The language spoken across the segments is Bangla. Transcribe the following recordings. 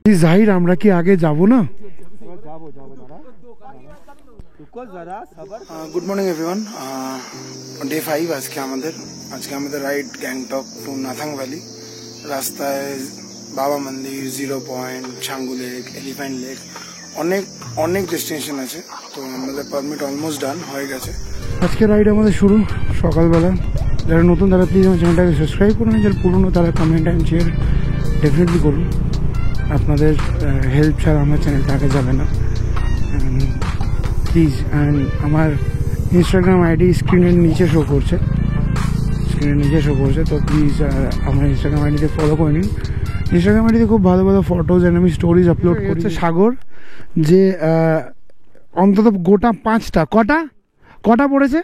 জাহির আমরা কি আগে যাব না? Good morning everyone. ডে 5 আজকে আমাদের ride Gangtok to Nathang valley. রাস্তায় Baba Mandir, 0 point, Changu lake, elephant lake, অনেক ডেস্টিনেশন আছে। তো আমাদের পারমিট অলমোস্ট ডান হয়ে গেছে। আজকে রাইড আমাদের শুরু সকালবেলা। যারা নতুন তারা প্লিজ আমার চ্যানেলটাকে সাবস্ক্রাইব করুন, যারা পুরনো তারা কমেন্ট অ্যান্ড শেয়ার ডেফিনেটলি করুন। আপনাদের হেল্প ছাড়া আমার চ্যানেলটা আগে যাবে না প্লিজ। অ্যান্ড আমার ইনস্টাগ্রাম আইডি স্ক্রিনের নিচে শো করছে, তো প্লিজ আমার ইনস্টাগ্রাম আইডিতে ফলো করে নিন। ইনস্টাগ্রাম আইডিতে খুব ভালো ভালো ফটোজ অ্যান্ড আমি স্টোরিজ আপলোড করছি। সাগর যে অন্তত গোটা 5টা কটা পড়েছে?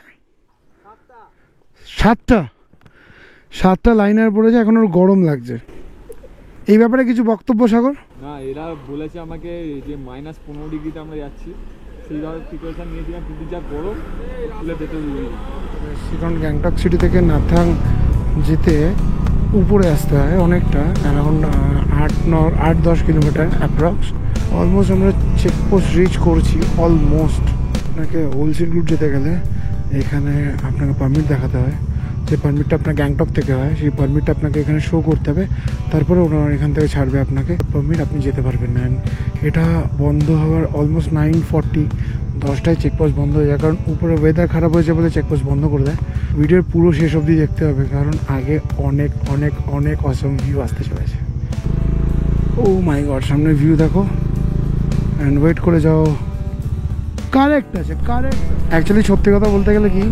7টা লাইনার পড়েছে। এখন ওর গরম লাগছে। এই ব্যাপারে কিছু বক্তব্য সাগর? না, এরা বলেছে আমাকে যে -15 ডিগ্রিতে আমরা যাচ্ছি, সেই ধরনের প্রিপারেশন নিয়েছিলাম, কিন্তু যা গরম খুলে ভেতরে দিয়ে। কারণ গ্যাংটক সিটি থেকে নাথাং যেতে উপরে আসতে হয় অনেকটা, অ্যারাউন্ড 8-10 কিলোমিটার অ্যাপ্রক্স। অলমোস্ট আমরা চেকপোস্ট রিচ করছি অলমোস্ট। আপনাকে হোলসেল রুট যেতে গেলে এখানে আপনাকে পারমিট দেখাতে হয়। যে পারমিটটা আপনার গ্যাংটক থেকে হয়, সেই পারমিটটা আপনাকে এখানে শো করতে হবে, তারপরে ওনারা এখান থেকে ছাড়বে আপনাকে পারমিট, আপনি যেতে পারবেন না। এটা বন্ধ হওয়ার অলমোস্ট 9:40, 10টায় চেকপোস্ট বন্ধ হয়ে যায়। কারণ উপরে ওয়েদার খারাপ হয়েছে বলে চেকপোস্ট বন্ধ করে দেয়। ভিডিওর পুরো শেষ অবধি দেখতে হবে, কারণ আগে অনেক অসম ভিউ আসতে চলেছে। ও মাই গড, সামনে ভিউ দেখো অ্যান্ড ওয়েট করে যাও। কারেক্ট আছে। অ্যাকচুয়ালি সত্যি কথা বলতে গেলে কি,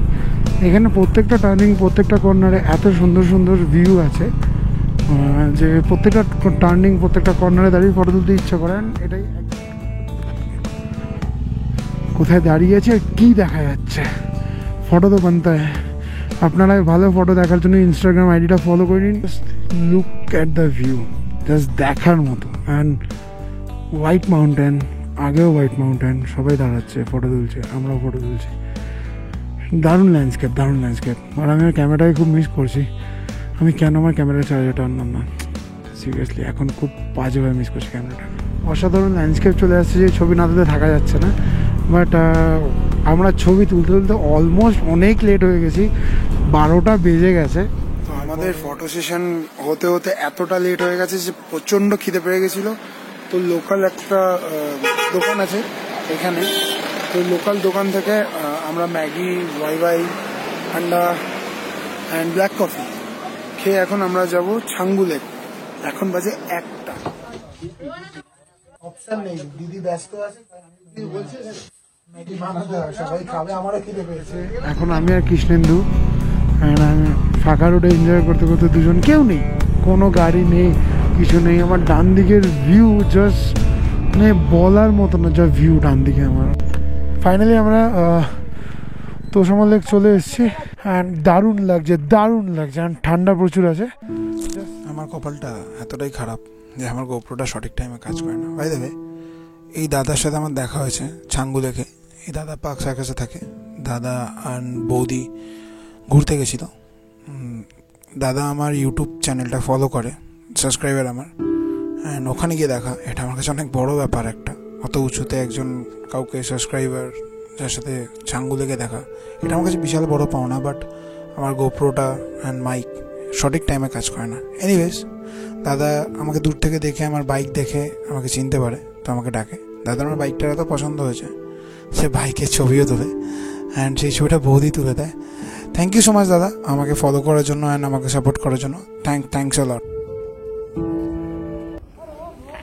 এখানে প্রত্যেকটা টার্নিং, প্রত্যেকটা কর্নারে এত সুন্দর ভিউ আছে যে প্রত্যেকটা টার্নিং, প্রত্যেকটা কর্নারে দাঁড়িয়ে ফটো তুলতে ইচ্ছা করেন। এটাই কোথায় দাঁড়িয়েছে কি দেখা যাচ্ছে, ফটো তো বানতে হয়। আপনারা ভালো ফটো দেখার জন্য ইনস্টাগ্রাম আইডিটা ফলো করে নিন। Look at the view, just দেখার মতো। অ্যান্ড হোয়াইট মাউন্টেন, আগেও হোয়াইট মাউন্টেন, সবাই দাঁড়াচ্ছে, ফটো তুলছে, আমরাও ফটো তুলছি। দারুণ ল্যান্ডস্কেপ। আর আমি আমার ক্যামেরাটাকে খুব মিস করছি। আমি কেন আমার ক্যামেরার চার্জারটা আনলাম না, সিরিয়াসলি এখন খুব বাজেভাবে মিস করছি ক্যামেরাটা। অসাধারণ ল্যান্ডস্কেপ চলে আসছে, যে ছবি না তুলতে থাকা যাচ্ছে না। বাট আমরা ছবি তুলতে অলমোস্ট অনেক লেট হয়ে গেছি, 12টা বেজে গেছে। তো আমাদের ফটো সেশন হতে এতটা লেট হয়ে গেছে যে প্রচণ্ড খিদে পেয়ে গেছিলো। তো লোকাল একটা দোকান আছে এখানে, তো লোকাল দোকান থেকে আমরা ম্যাগি, ওয়াই ঠান্ডা অ্যান্ড ব্ল্যাক কফি খেয়ে এখন আমরা যাব ছাঙ্গু লেক। এখন বাজে 1টা। অপশন নেই, দিদি ব্যস্ত আছে, সবাই খাবে, আমারও খিদে পেয়েছে। এখন আমি আর কৃষ্ণেন্দু ফাঁকা রোডে এনজয় করতে দুজন, কেউ নেই, কোনো গাড়ি নেই, কিছু নেই। আমার ডান দিকের ভিউ জাস্ট মানে বলার মতো না, যা ভিউ ডান দিকে আমার। ফাইনালি আমরা তোষামা লেক চলে এসেছি। অ্যান্ড দারুণ লাগছে অ্যান্ড ঠান্ডা প্রচুর আছে। আমার কপালটা এতটাই খারাপ যে আমার গোপ্রোটা সঠিক টাইমে কাজ করে না। ভাই দেবে, এই দাদার সাথে আমার দেখা হয়েছে ছাঙ্গু লেকে। এই দাদা পার্ক সার্কাসে থাকে। দাদা আর বৌদি ঘুরতে গেছিল। দাদা আমার ইউটিউব চ্যানেলটা ফলো করে, সাবস্ক্রাইবার আমার। অ্যান্ড ওখানে গিয়ে দেখা, এটা আমার কাছে অনেক বড় ব্যাপার। একটা অত উঁচুতে একজন কাউকে সাবস্ক্রাইবার, যার সাথে ছাঙ্গু লেগে দেখা, এটা আমার কাছে বিশাল বড় পাওনা। বাট আমার গোপ্রোটা অ্যান্ড মাইক সঠিক টাইমে কাজ করে না। এনিওয়েজ, দাদা আমাকে দূর থেকে দেখে, আমার বাইক দেখে আমাকে চিনতে পারে, তো আমাকে ডাকে। দাদা আমার বাইকটার এত পছন্দ হয়েছে, সে বাইকের ছবিও তোলে অ্যান্ড সেই ছবিটা বৌদি তুলে দেয়। থ্যাংক ইউ সো মাচ দাদা, আমাকে ফলো করার জন্য অ্যান্ড আমাকে সাপোর্ট করার জন্য। থ্যাংকস আ লট।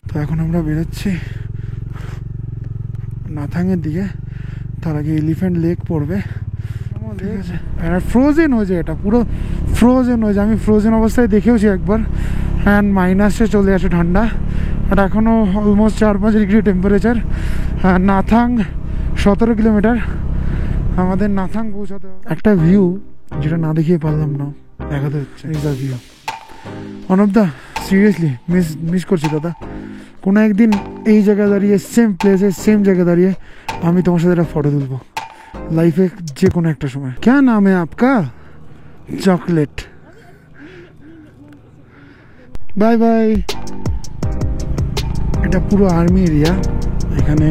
তো এখন আমরা বেরোচ্ছি নাথাংয়ের দিকে। তার আগে এলিফ্যান্ট লেক পড়বে, ঠিক আছে। ফ্রোজেন হয়েছে, এটা পুরো ফ্রোজেন হয়েছে। আমি ফ্রোজেন অবস্থায় দেখেওছি একবার। অ্যান্ড -এ চলে আসে ঠান্ডা। আর এখনও almost 4-5 degree temperature. Nathang 17 kilometre আমাদের নাথাং পৌঁছাতে হবে। একটা ভিউ যেটা না দেখিয়ে পারলাম না দেখাতে হচ্ছে, এই the view. One of the seriously miss করছি দাদা। কোনো একদিন এই জায়গায় দাঁড়িয়ে, সেম প্লেসে, সেম জায়গায় দাঁড়িয়ে আমি তোমার সাথে একটা ফটো তুলবো লাইফে, যে কোনো একটা সময়। क्या नाम है आपका? चॉकलेट। Bye bye. এটা পুরো আর্মি এরিয়া, এখানে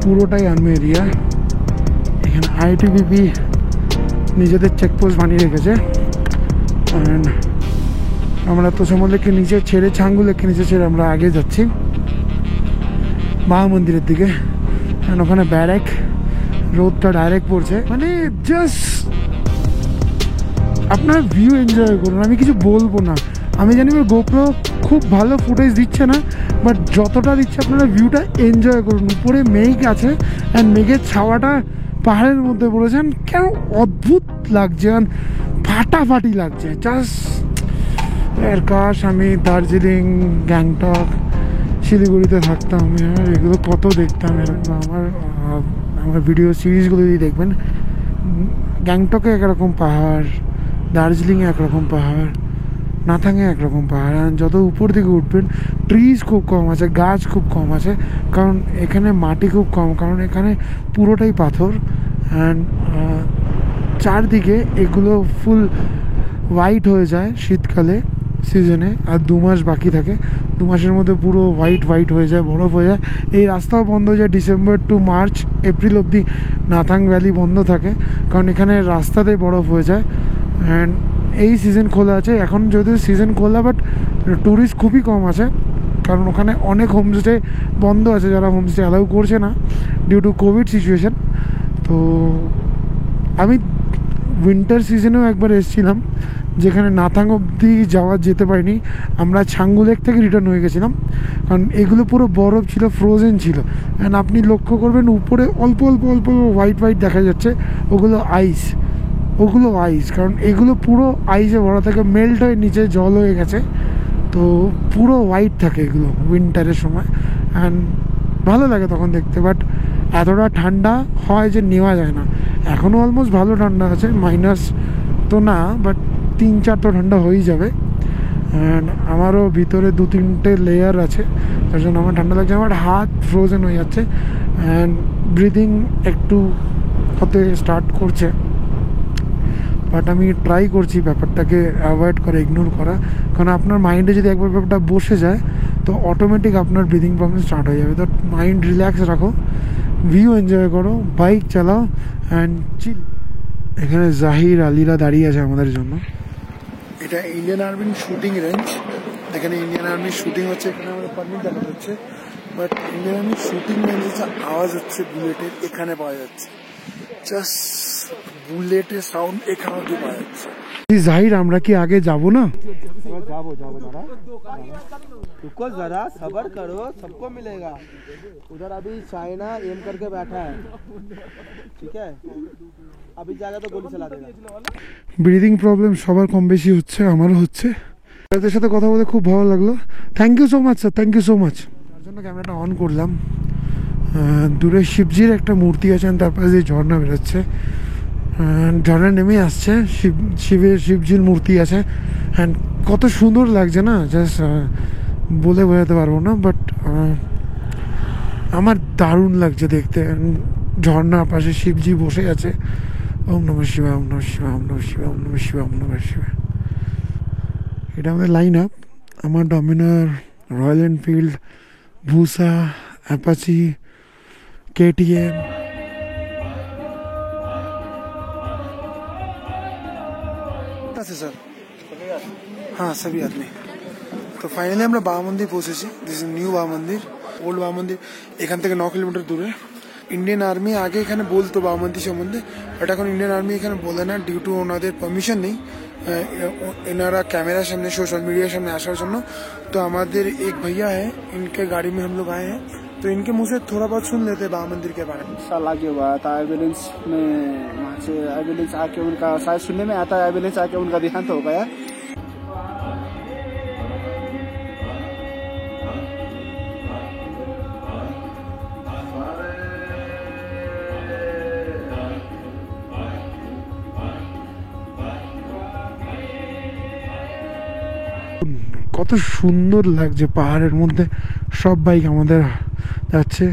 পুরোটাই আর্মি এরিয়া। এখানে আইটিবিপি নিজেদের চেকপোস্ট বানিয়ে রেখেছে। অ্যান্ড আমরা তোষামলেককে নিচে ছেড়ে, ছাঙ্গুলেককে নিচে ছেড়ে আমরা আগে যাচ্ছি মা মন্দিরের দিকে। অ্যান্ড ওখানে ব্যারেক, রোদটা ডাইরেক্ট পড়ছে, মানে জাস্ট আপনার ভিউ এনজয় করুন। আমি কিছু বলবো না, আমি জানি গোপ্রো খুব ভালো ফুটেজ দিচ্ছে না, বাট যতটা দিচ্ছে আপনারা ভিউটা এনজয় করুন। উপরে মেঘ আছে অ্যান্ড মেঘের ছাওয়াটা পাহাড়ের মধ্যে পড়েছেন, কেন অদ্ভুত লাগছে, ফাটাফাটি লাগছে জাস্ট। এর কাশ আমি দার্জিলিং, গ্যাংটক, শিলিগুড়িতে থাকতাম, এগুলো কত দেখতাম। এরকম আমার ভিডিও সিরিজগুলো যদি দেখবেন, গ্যাংটকে একরকম পাহাড়, দার্জিলিংয়ে একরকম পাহাড়, নাথাংয়ে একরকম পাহাড়। যত উপর দিকে উঠবেন ট্রিজ খুব কম আছে, গাছ খুব কম আছে, কারণ এখানে মাটি খুব কম, কারণ এখানে পুরোটাই পাথর। অ্যান্ড চারদিকে এগুলো ফুল হোয়াইট হয়ে যায় শীতকালে সিজনে, আর 2 মাস বাকি থাকে, 2 মাসের মধ্যে পুরো হোয়াইট হোয়াইট হয়ে যায়, বরফ হয়ে যায়। এই রাস্তাও বন্ধ হয়ে যায় ডিসেম্বর টু মার্চ, এপ্রিল অবধি নাথাং ভ্যালি বন্ধ থাকে, কারণ এখানে রাস্তাতেই বরফ হয়ে যায়। অ্যান্ড এই সিজন খোলা আছে এখন, যদিও সিজন খোলা, বাট ট্যুরিস্ট খুবই কম আছে, কারণ ওখানে অনেক হোমস্টে বন্ধ আছে, যারা হোমস্টে অ্যালাউ করছে না ডিউ টু কোভিড সিচুয়েশান। তো আমি উইন্টার সিজনেও একবার এসেছিলাম, যেখানে নাথাং অবধি যাওয়া যেতে পারিনি, আমরা ছাঙ্গুলেক থেকে রিটার্ন হয়ে গেছিলাম, কারণ এগুলো পুরো বরফ ছিল, ফ্রোজেন ছিল। অ্যান্ড আপনি লক্ষ্য করবেন উপরে অল্প অল্প অল্প হোয়াইট হোয়াইট দেখা যাচ্ছে, ওগুলো আইস, ওগুলো আইস, কারণ এগুলো পুরো আইসে ভরা থাকে, মেল্ট হয়ে নিচে জল হয়ে গেছে, তো পুরো হোয়াইট থাকে এগুলো উইন্টারের সময়। অ্যান্ড ভালো লাগে তখন দেখতে, বাট এতটা ঠান্ডা হয় যে নেওয়া যায় না। এখনও অলমোস্ট ভালো ঠান্ডা আছে, মাইনাস তো না, বাট 3-4 তো ঠান্ডা হয়েই যাবে। অ্যান্ড আমারও ভিতরে 2-3টে লেয়ার আছে, তার জন্য আমার ঠান্ডা লাগছে, আমার হাত ফ্রোজেন হয়ে যাচ্ছে। অ্যান্ড ব্রিদিং একটু হতে স্টার্ট করছে, বাট আমি ট্রাই করছি ব্যাপারটাকে অ্যাভয়েড করা, ইগনোর করা, কারণ আপনার মাইন্ডে যদি একবার ব্যাপারটা বসে যায় তো অটোমেটিক আপনার ব্রিদিং প্রবলেম স্টার্ট হয়ে যাবে। তো মাইন্ড রিল্যাক্স রাখো, ভিউ এনজয় করো, বাইক চালাও অ্যান্ড চিল। এখানে জাহির আলীরা দাঁড়িয়ে আছে আমাদের জন্য। এটা ইন্ডিয়ান আর্মির শুটিং রেঞ্জ, এখানে ইন্ডিয়ান আর্মির শুটিং হচ্ছে, এখানে আমাদের পারমিট দেখা যাচ্ছে, বাট ইন্ডিয়ান আর্মির শুটিং রেঞ্জে যে আওয়াজ হচ্ছে বুলেটের এখানে পাওয়া যাচ্ছে, জাস্ট বুলেটের সাউন্ড এখানে অব্দি পাওয়া যাচ্ছে। জাহির আমরা কি আগে যাব না? जाओ दादा, रुको जरा, सबर करो, सबको मिलेगा। उधर अभी चाइना एम करके बैठा है, ठीक है, अभी जाएगा तो गोली चला देगा। ব্রিদিং প্রবলেম সবার কম বেশি হচ্ছে, আমারও হচ্ছে। তাদের সাথে কথা বলে খুব ভালো লাগলো, thank you so much sir, thank you so much. তার জন্য ক্যামেরাটা অন করলাম। দূরে শিবজির একটা মূর্তি আছে, তারপরে যে ঝর্ণা বেরোচ্ছে, ঝর্ণা নেমে আসছে, শিবজির মূর্তি আছে। অ্যান্ড কত সুন্দর লাগছে না, জাস্ট বলে বোঝাতে পারবো না, বাট আমার দারুণ লাগছে দেখতে। ঝর্ণার পাশে শিবজি বসে আছে, ওম নমঃ শিবায়, ওম নমঃ শিবায়, ওম নমঃ শিবায়, ওম নমঃ শিবায়, ওম নমঃ শিবায়। এটা আমাদের লাইন আপ, আমার ডমিনার, রয়্যাল এনফিল্ড, ভুসা, অ্যাপাচি, KTM। আছে স্যার, হ্যাঁ সবই আদমি। তো ফাইনালি আমরা বাবা মন্দির পৌঁছেছি। দিস ইজ নিউ বাবা মন্দির, ওল্ড বাবা মন্দির, এখান থেকে 9 কিলোমিটার দূরে। ইন্ডিয়ান আর্মি আগে এখানে বলতো বাবা মন্দির সম্বন্ধে, বাট এখন ইন্ডিয়ান আর্মি এখানে বলে না, ডিউ টু ওনাদের পারমিশন নেই এনারা कैमराর সামনে, সোশ্যাল मीडिया সামনে আসার জন্য। तो हमारे एक भैया है, इनके गाड़ी में हम लोग आए हैं, तो इनके मुंह से थोड़ा बहुत सुन लेते हैं बाबा मंदिर के बारे में। साला के हुआ था एम्बुलेंस में, वहाँ से एम्बुलेंस आके उनका शायद सुनने में आता है, एम्बुलेंस आके उनका देहांत हो गया। কত সুন্দর লাগছে পাহাড়ের মধ্যে, সব বাইক আমাদের যাচ্ছে।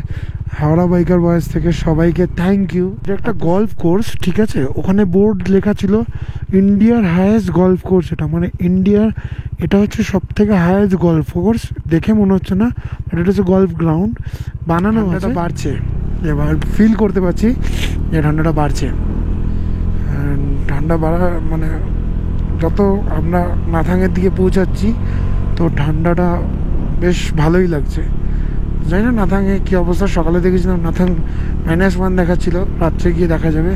হাওড়া বাইকার বয়েস থেকে সবাইকে থ্যাংক ইউ। এটা একটা গল্ফ কোর্স, ঠিক আছে, ওখানে বোর্ড লেখা ছিল ইন্ডিয়ার হায়েস্ট গল্ফ কোর্স, এটা মানে ইন্ডিয়ার এটা হচ্ছে সব থেকে হায়েস্ট গল্ফ কোর্স। দেখে মনে হচ্ছে না, বাট এটা হচ্ছে গল্ফ গ্রাউন্ড। বানানো ঠান্ডাটা বাড়ছে, এবার ফিল করতে পারছি যে ঠান্ডাটা বাড়ছে। ঠান্ডা বাড়া মানে যত আমরা নাথাংয়ের দিকে পৌঁছাচ্ছি তো ঠান্ডাটা বেশ ভালোই লাগছে। জানি না নাথাংয়ে কী অবস্থা, সকালে দেখেছিলাম নাথাং -1 দেখাচ্ছিল, রাত্রে গিয়ে দেখা যাবে।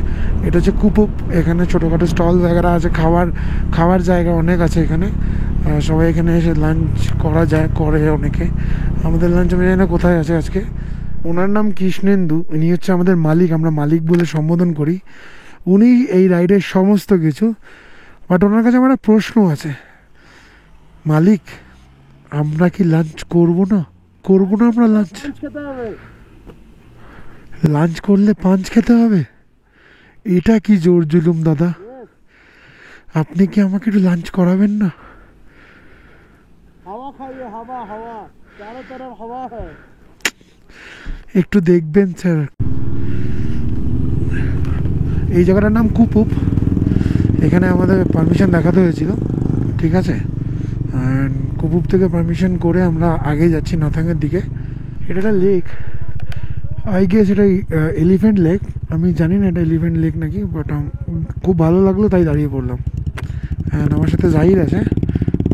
এটা হচ্ছে কুপুপ, এখানে ছোটোখাটো স্টল वगैरह আছে, খাওয়ার জায়গা অনেক আছে এখানে। সবাই এখানে এসে লাঞ্চ করা যায়, করে অনেকে। আমাদের লাঞ্চ আমি জানি না কোথায় আছে আজকে। ওনার নাম কৃষ্ণেন্দু, ইনি হচ্ছে আমাদের মালিক, আমরা মালিক বলে সম্বোধন করি। উনি এই রাইডের সমস্ত কিছু। বাট ওনার কাছে আমার একটা প্রশ্ন আছে, মালিক আমরা কি লাঞ্চ করবো না আমরা লাঞ্চ করলে পাঁচ খেতে হবে? এটা কি জোর জুলুম দাদা, আপনি কি আমাকে একটু লাঞ্চ করাবেন না? একটু দেখবেন স্যার। এই জায়গাটার নাম কুপুপ, এখানে আমাদের পারমিশন দেখাতে হয়েছিল, ঠিক আছে। অ্যান্ড কুপুপ থেকে পারমিশন করে আমরা আগে যাচ্ছি নাথাংয়ের দিকে। এটা একটা লেক, আই গেস এটা এলিফ্যান্ট লেক, আমি জানি না এটা এলিফ্যান্ট লেক নাকি, বাট খুব ভালো লাগলো তাই দাঁড়িয়ে পড়লাম। অ্যান্ড আমার সাথে জাহির আছে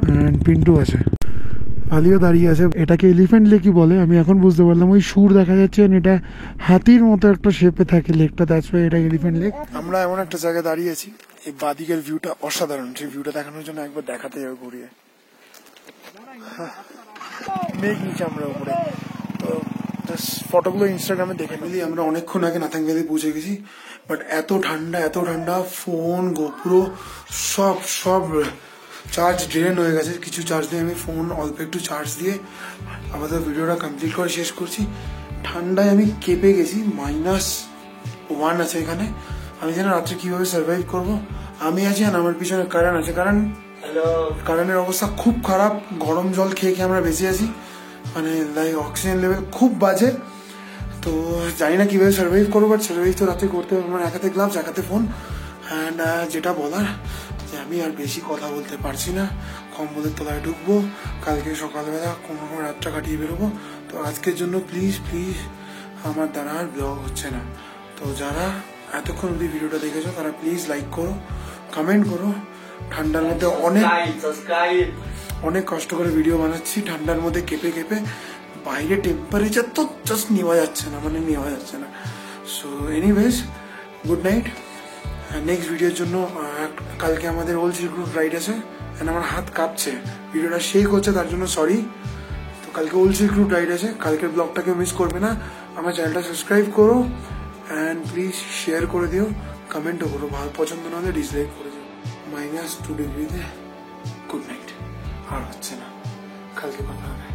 অ্যান্ড পিন্টু আছে, আলিও দাঁড়িয়ে আছে। এটাকে এলিফ্যান্ট লেকই বলে, আমি এখন বুঝতে পারলাম। ওই সুর দেখা যাচ্ছে, এটা হাতির মতো একটা শেপে থাকে লেকটা, দ্যাটস ওয়াই এটা এলিফ্যান্ট লেক। আমরা এমন একটা জায়গায় দাঁড়িয়ে আছি, এই বাদিকের ভিউটা অসাধারণ। সেই ভিউটা দেখানোর জন্য একবার দেখাতে যাবে ঘুরিয়ে। মেঘ নিচে আমরা উপরে, তো ফটোগুলো ইনস্টাগ্রামে দেখে নিলি। আমরা অনেকক্ষণ আগে নাথাং ভ্যালি পৌঁছে গেছি, বাট এত ঠান্ডা, ফোন গোপ্রো সব চার্জ ড্রেন হয়ে গেছে। কিছু চার্জ দিয়ে আমি ফোন অল্প একটু চার্জ দিয়ে আমাদের ভিডিওটা কমপ্লিট করে শেষ করছি। ঠান্ডায় আমি কেঁপে গেছি, -1 আছে এখানে। আমি জানি রাত্রে কিভাবে সার্ভাইভ করবো। আমি আছি আর আমার পিছনে কারণ আছে, কারণের অবস্থা খুব খারাপ। গরম জল খেয়ে আমরা বেঁচে আছি, মানে লাইক অক্সিজেন লেভেল খুব বাজে। তো জানি না কীভাবে সার্ভাইভ করবো, বাট সার্ভাইভ তো রাতে করতে হবে। আমার এক হাতে গ্লাভস, এক হাতে ফোন। অ্যান্ড যেটা বলার যে আমি আর বেশি কথা বলতে পারছি না, কম্বলের তলায় ঢুকবো, কালকে সকালবেলা কোনো রাতটা কাটিয়ে বেরোবো। তো আজকের জন্য প্লিজ আমার দ্বারা আর ব্লগ হচ্ছে না। তো যারা এতক্ষণ অব্দি ভিডিওটা দেখেছো তারা প্লিজ লাইক করো, কমেন্ট করো। ঠান্ডার মধ্যে অনেক কষ্ট করে ভিডিও বানাচ্ছি, ঠান্ডার মধ্যে কেঁপে বাইরে টেম্পারেচার তো জাস্ট নেওয়া যাচ্ছে না। So anyways, good night. Next ভিডিওর জন্য কালকে আমাদের ওল্ড সিল্ক রুট রাইড আছে। অ্যান্ড আমার হাত কাঁপছে, ভিডিওটা শেক হচ্ছে তার জন্য সরি। তো কালকে ওল্ড সিল্ক রুট রাইড আছে, কালকের ব্লগটাকে মিস করবে না। আমার চ্যানেলটা সাবস্ক্রাইব করো অ্যান্ড প্লিজ শেয়ার করে দিও, কমেন্টও করো। ভালো পছন্দ না হলে ডিসলাইক করে দিও। -2 ডিগ্রিতে গুড নাইট। আর হচ্ছে না, কালকে কথা হবে।